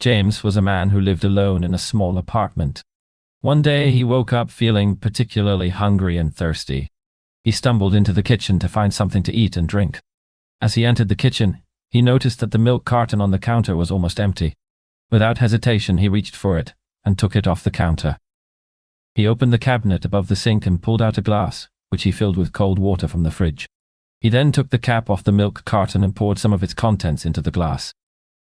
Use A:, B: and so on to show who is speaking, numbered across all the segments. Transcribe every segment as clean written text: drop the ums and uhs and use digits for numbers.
A: James was a man who lived alone in a small apartment. One day he woke up feeling particularly hungry and thirsty. He stumbled into the kitchen to find something to eat and drink. As he entered the kitchen, he noticed that the milk carton on the counter was almost empty. Without hesitation, he reached for it and took it off the counter. He opened the cabinet above the sink and pulled out a glass, which he filled with cold water from the fridge. He then took the cap off the milk carton and poured some of its contents into the glass.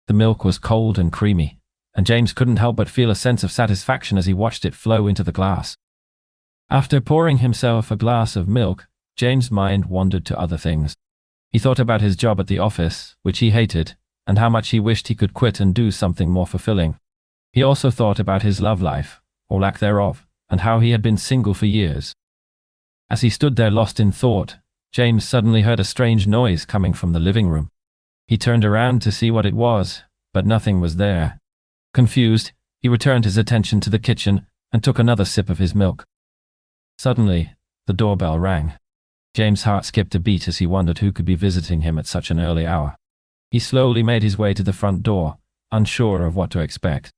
A: The milk was cold and creamy, and James couldn't help but feel a sense of satisfaction as he watched it flow into the glass. After pouring himself a glass of milk, James' mind wandered to other things. He thought about his job at the office, which he hated, and how much he wished he could quit and do something more fulfilling. He also thought about his love life, or lack thereof, and how he had been single for years. As he stood there lost in thought, James suddenly heard a strange noise coming from the living room. He turned around to see what it was, but nothing was there. Confused, he returned his attention to the kitchen and took another sip of his milk. Suddenly, the doorbell rang. James' heart skipped a beat as he wondered who could be visiting him at such an early hour. He slowly made his way to the front door, unsure of what to expect.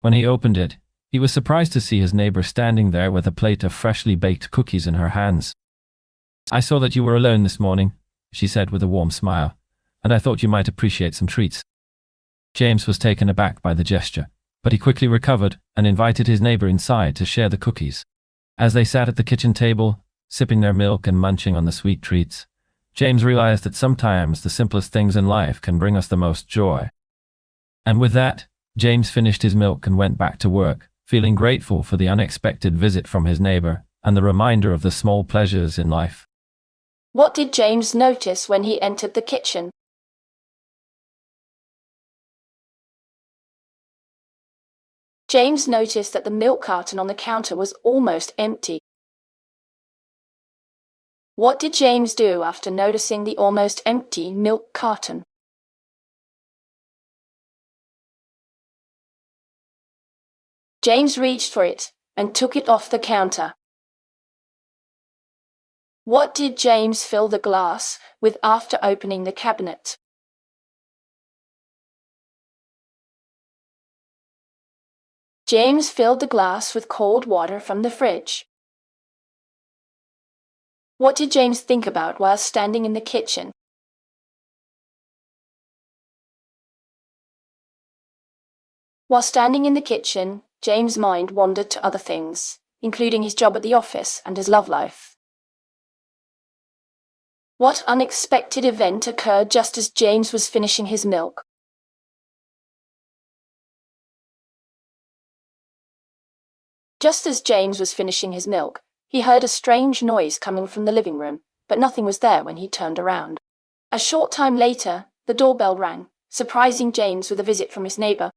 A: When he opened it, he was surprised to see his neighbor standing there with a plate of freshly baked cookies in her hands. "I saw that you were alone this morning," she said with a warm smile, "and I thought you might appreciate some treats." James was taken aback by the gesture, but he quickly recovered and invited his neighbor inside to share the cookies. As they sat at the kitchen table, sipping their milk and munching on the sweet treats, James realized that sometimes the simplest things in life can bring us the most joy. And with that, James finished his milk and went back to work, feeling grateful for the unexpected visit from his neighbor and the reminder of the small pleasures in life.
B: What did James notice when he entered the kitchen? James noticed that the milk carton on the counter was almost empty. What did James do after noticing the almost empty milk carton? James reached for it and took it off the counter. What did James fill the glass with after opening the cabinet? James filled the glass with cold water from the fridge. What did James think about while standing in the kitchen? While standing in the kitchen, James' mind wandered to other things, including his job at the office and his love life. What unexpected event occurred just as James was finishing his milk? Just as James was finishing his milk, he heard a strange noise coming from the living room, but nothing was there when he turned around. A short time later, the doorbell rang, surprising James with a visit from his neighbor.